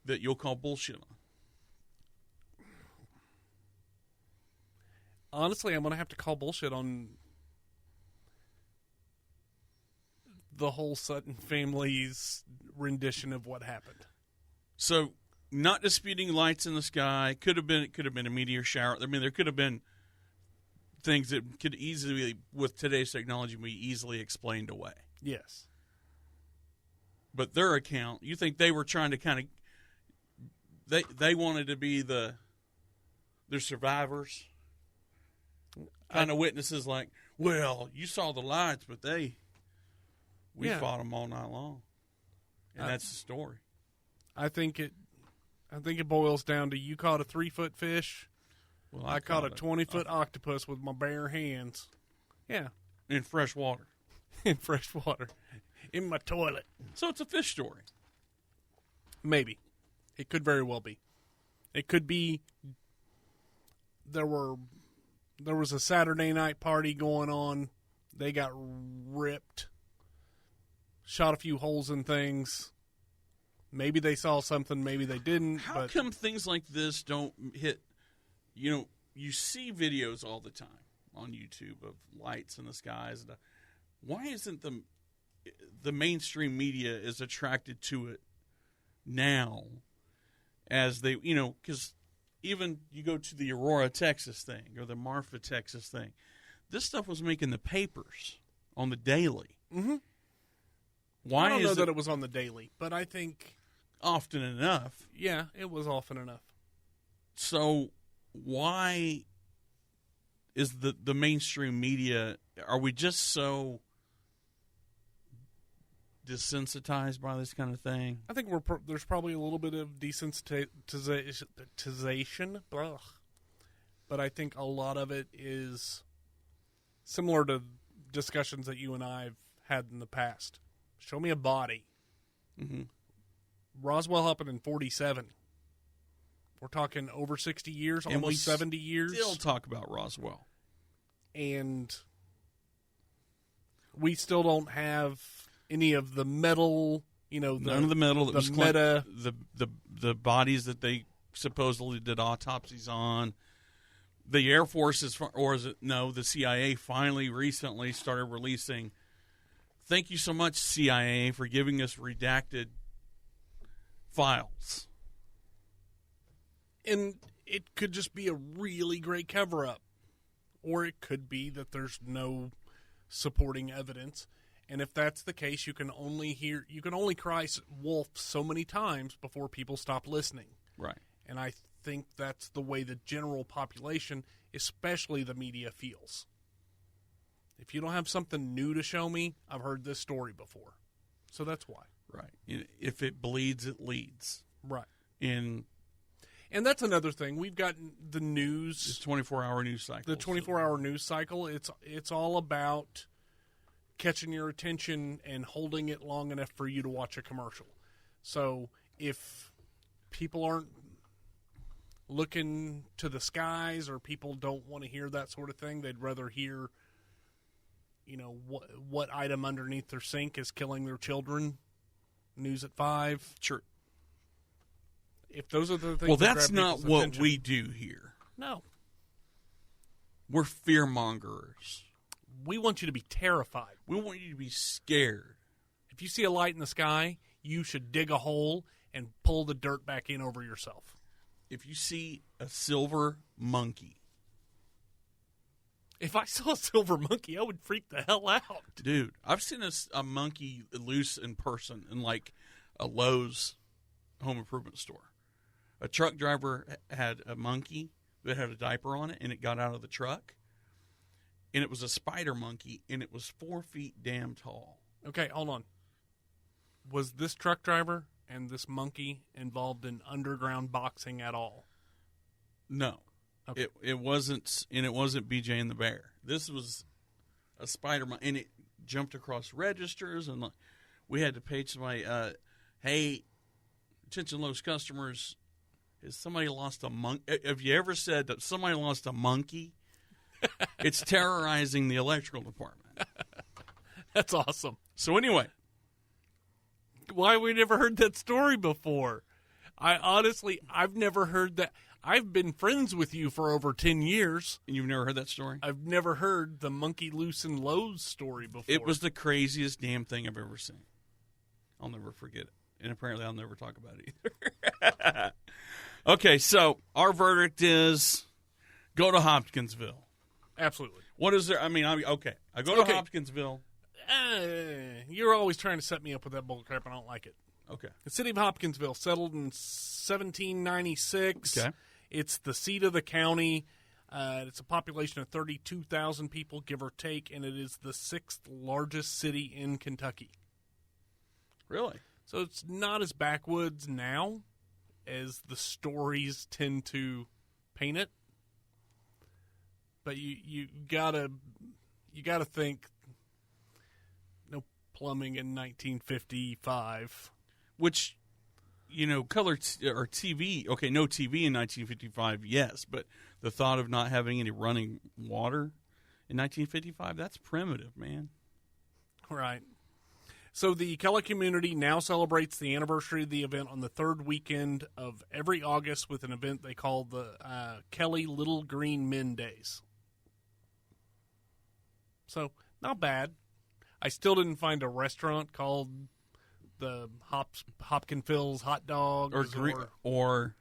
that you'll call bullshit on. Honestly, I'm going to have to call bullshit on the whole Sutton family's rendition of what happened. So, not disputing lights in the sky, could have been a meteor shower. I mean, there could have been things that could easily, with today's technology, be easily explained away. Yes. But their account, you think they were trying to kind of, they wanted to be their survivors, kind of witnesses like, well, you saw the lights, but we fought them all night long, and that's the story. I think it boils down to you caught a 3-foot fish. Well, I caught a 20-foot octopus with my bare hands. Yeah. In fresh water. In fresh water. In my toilet. So it's a fish story. Maybe. It could very well be. It could be there was a Saturday night party going on. They got ripped. Shot a few holes in things. Maybe they saw something, maybe they didn't. How come things like this don't hit? You see videos all the time on YouTube of lights in the skies. Why isn't the mainstream media is attracted to it now? As they, because even you go to the Aurora, Texas thing or the Marfa, Texas thing, this stuff was making the papers on the daily. Mm-hmm. Why I don't know that it was on the daily, but I think often enough. Yeah, it was often enough. So why is the mainstream media, are we just so desensitized by this kind of thing? I think there's probably a little bit of desensitization, but I think a lot of it is similar to discussions that you and I have had in the past. Show me a body. Mm-hmm. Roswell happened in 1947. We're talking over 60 years, and almost 70 years. Still talk about Roswell. And we still don't have any of the metal, none of the metal that was meta, the bodies that they supposedly did autopsies on. The Air Force the CIA finally recently started releasing. Thank you so much, CIA, for giving us redacted files. And it could just be a really great cover-up. Or it could be that there's no supporting evidence. And if that's the case, you can only cry wolf so many times before people stop listening. Right. And I think that's the way the general population, especially the media, feels. If you don't have something new to show me, I've heard this story before. So that's why. Right. If it bleeds, it leads. Right. And that's another thing. We've got the news. It's 24-hour news cycle. The 24-hour news cycle. It's all about catching your attention and holding it long enough for you to watch a commercial. So if people aren't looking to the skies, or people don't want to hear that sort of thing, they'd rather hear, what item underneath their sink is killing their children. News at 5. Sure. If those are the things, well, that's not what we do here. No, we're fear mongers. We want you to be terrified. We want you to be scared. If you see a light in the sky, you should dig a hole and pull the dirt back in over yourself. If you see a silver monkey. If I saw a silver monkey, I would freak the hell out. Dude, I've seen a monkey loose in person in like a Lowe's home improvement store. A truck driver had a monkey that had a diaper on it, and it got out of the truck. And it was a spider monkey, and it was 4 feet damn tall. Okay, hold on. Was this truck driver and this monkey involved in underground boxing at all? No. Okay. It wasn't, and it wasn't BJ and the Bear. This was a spider monkey, and it jumped across registers, and we had to page somebody, hey, attention Lowe's customers, has somebody lost a monkey? Have you ever said that somebody lost a monkey? It's terrorizing the electrical department. That's awesome. So anyway. Why we never heard that story before? I've never heard that. I've been friends with you for over 10 years. And you've never heard that story? I've never heard the monkey loose in Lowe's story before. It was the craziest damn thing I've ever seen. I'll never forget it. And apparently I'll never talk about it either. Okay, so our verdict is go to Hopkinsville. Absolutely. What is there? I go to Hopkinsville. You're always trying to set me up with that bull crap. I don't like it. Okay. The city of Hopkinsville settled in 1796. Okay. It's the seat of the county. It's a population of 32,000 people, give or take, and it is the 6th largest city in Kentucky. Really? So it's not as backwoods now as the stories tend to paint it. But you gotta think no plumbing in 1955. Which, color or TV. Okay, no TV in 1955, yes. But the thought of not having any running water in 1955, that's primitive, man. Right. So the Kelly community now celebrates the anniversary of the event on the 3rd weekend of every August with an event they call the Kelly Little Green Men Days. So, not bad. I still didn't find a restaurant called the Hopkinsville's Hot Dogs or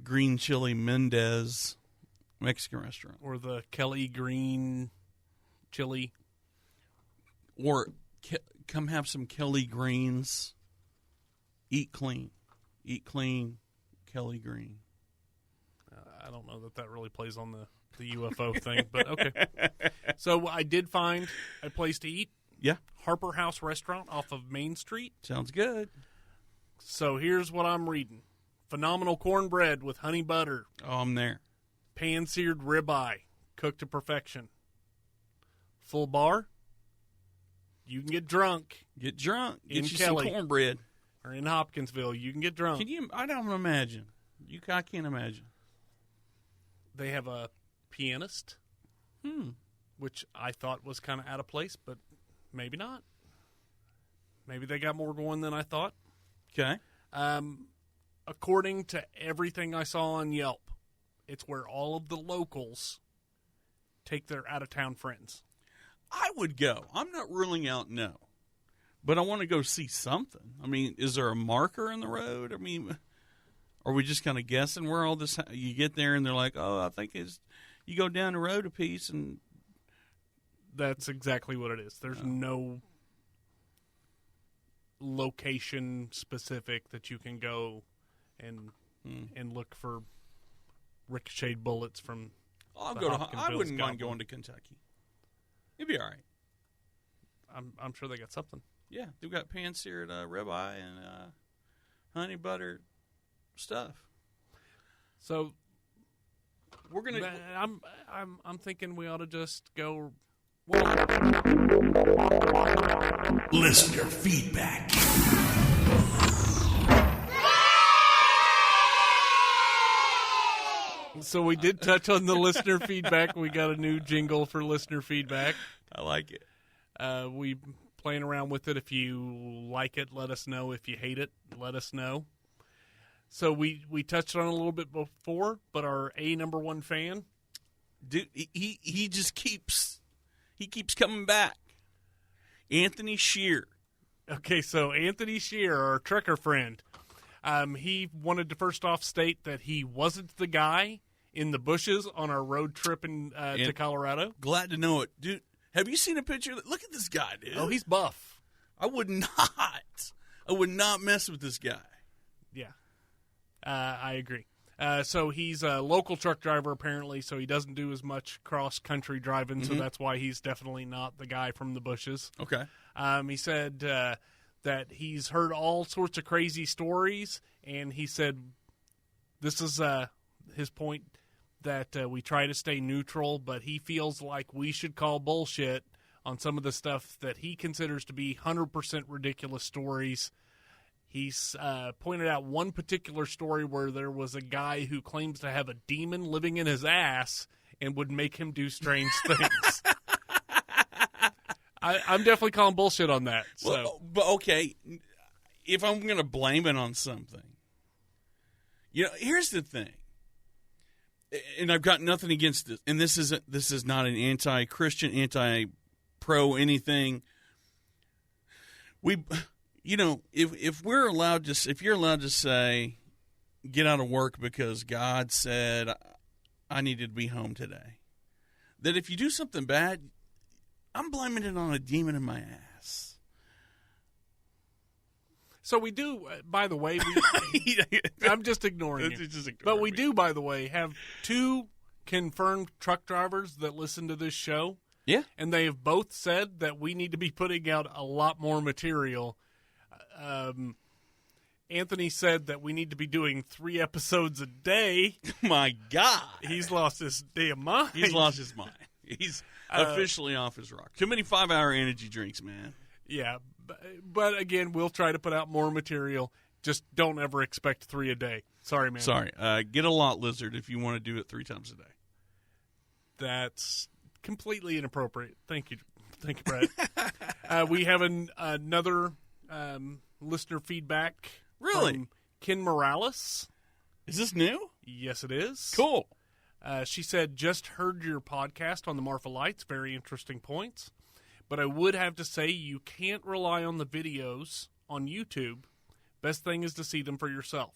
Green Chili Mendez Mexican restaurant. Or the Kelly Green Chili. Or come have some Kelly Greens. Eat clean. Eat clean, Kelly Green. I don't know that really plays on the UFO thing, but okay. So I did find a place to eat. Yeah. Harper House Restaurant off of Main Street. Sounds good. So here's what I'm reading. Phenomenal cornbread with honey butter. Oh, I'm there. Pan-seared ribeye, cooked to perfection. Full bar. You can get drunk. Get drunk. Get In you Kelly. some cornbread. Or in Hopkinsville. You can get drunk. Can you? I don't imagine. I can't imagine. They have a pianist, which I thought was kind of out of place, but maybe not. Maybe they got more going than I thought. Okay. According to everything I saw on Yelp, it's where all of the locals take their out-of-town friends. I would go. I'm not ruling out no. But I want to go see something. I mean, is there a marker in the road? I mean, are we just kind of guessing where all this... You get there and they're like, oh, I think it's... You go down the road a piece and... That's exactly what it is. There's no location specific that you can go and look for ricocheted bullets from I wouldn't mind going to Kentucky. It'd be all right. I'm sure they got something. Yeah, they've got pan-seared ribeye and honey butter stuff. So we're gonna. I'm thinking we ought to just go. Listener feedback. So we did touch on the listener feedback. We got a new jingle for listener feedback. I like it. We playing around with it. If you like it, let us know. If you hate it, let us know. So we touched on it a little bit before, but our number one fan, dude, he just keeps coming back. Anthony Shear. Okay, so Anthony Shear, our trucker friend, he wanted to first off state that he wasn't the guy in the bushes on our road trip to Colorado. Glad to know it, dude. Have you seen a picture? Look at this guy, dude. Oh, he's buff. I would not mess with this guy. Yeah, I agree. So he's a local truck driver, apparently, so he doesn't do as much cross-country driving, so that's why he's definitely not the guy from the bushes. Okay. He said that he's heard all sorts of crazy stories, and he said this is his point, that we try to stay neutral, but he feels like we should call bullshit on some of the stuff that he considers to be 100% ridiculous stories. He's pointed out one particular story where there was a guy who claims to have a demon living in his ass and would make him do strange things. I'm definitely calling bullshit on that. So. Well, but okay, if I'm going to blame it on something, here's the thing, and I've got nothing against this, and this is not an anti-Christian, anti-pro anything. If you're allowed to say, get out of work because God said I needed to be home today, that if you do something bad, I'm blaming it on a demon in my ass. So we do, by the way, I'm just ignoring you. But we do, by the way, have 2 confirmed truck drivers that listen to this show. Yeah. And they have both said that we need to be putting out a lot more material. Anthony said that we need to be doing 3 episodes a day. My God. He's lost his damn mind. He's lost his mind. He's officially off his rock. Too many 5-hour energy drinks, man. Yeah. But again, we'll try to put out more material. Just don't ever expect 3 a day. Sorry, man. Sorry. Get a lot, Lizard, if you want to do it 3 times a day. That's completely inappropriate. Thank you, Brett. We have another listener feedback. Really? From Ken Morales. Is this new? Yes, it is. Cool. She said, just heard your podcast on the Marfa Lights. Very interesting points. But I would have to say you can't rely on the videos on YouTube. Best thing is to see them for yourself.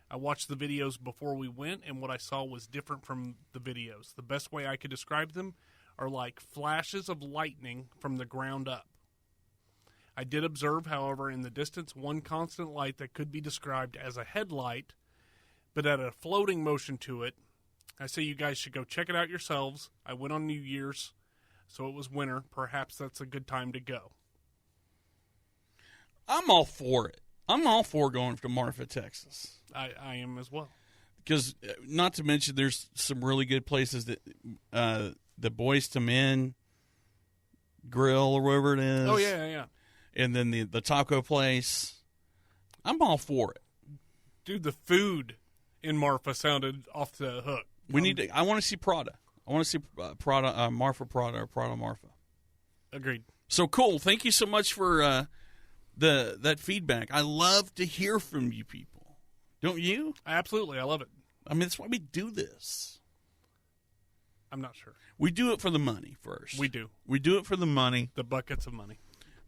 I watched the videos before we went, and what I saw was different from the videos. The best way I could describe them are like flashes of lightning from the ground up. I did observe, however, in the distance, one constant light that could be described as a headlight, but had a floating motion to it. I say you guys should go check it out yourselves. I went on New Year's, so it was winter. Perhaps that's a good time to go. I'm all for it. I'm all for going to Marfa, Texas. I am as well. Because, not to mention, there's some really good places that the Boys to Men Grill or wherever it is. Oh, yeah. And then the taco place. I'm all for it. Dude, the food in Marfa sounded off the hook. I want to see Prada. I want to see Prada, Marfa Prada, or Prada Marfa. Agreed. So cool. Thank you so much for that feedback. I love to hear from you people. Don't you? Absolutely. I love it. I mean, that's why we do this. I'm not sure. We do it for the money first. We do. We do it for the money. The buckets of money.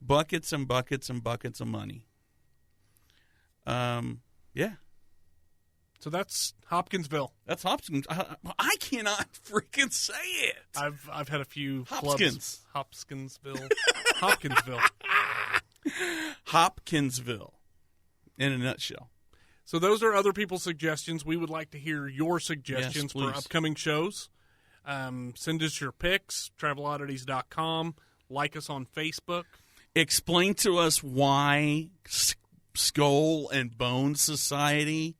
Buckets and buckets and buckets of money. Yeah. So that's Hopkinsville. That's Hopkins. I cannot freaking say it. I've had a few Hopkins. Clubs. Hopkinsville. Hopkinsville. Hopkinsville. In a nutshell. So those are other people's suggestions. We would like to hear your suggestions for upcoming shows. Send us your pics, traveloddities.com. Like us on Facebook. explain to us why Skull and Bone Society,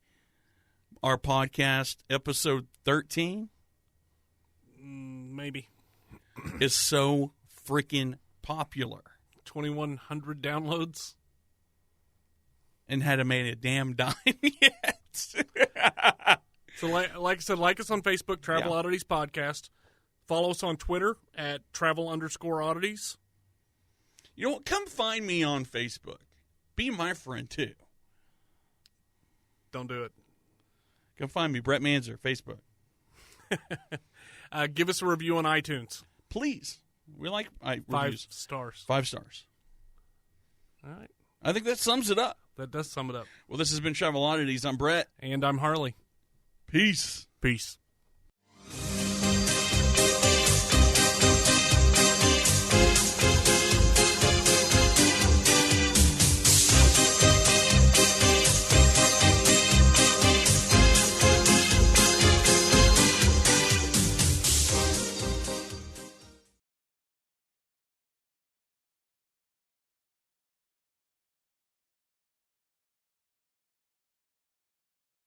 our podcast, episode 13? Maybe. Is so freaking popular. 2,100 downloads. And hadn't made a damn dime yet. So, like I said, like us on Facebook, Travel Oddities Podcast. Follow us on Twitter at travel_oddities. You know what? Come find me on Facebook. Be my friend, too. Don't do it. Come find me, Brett Manzer, Facebook. Give us a review on iTunes. Please. We like reviews. 5 stars. 5 stars. All right. I think that sums it up. That does sum it up. Well, this has been Travel Oddities. I'm Brett. And I'm Harley. Peace. Peace.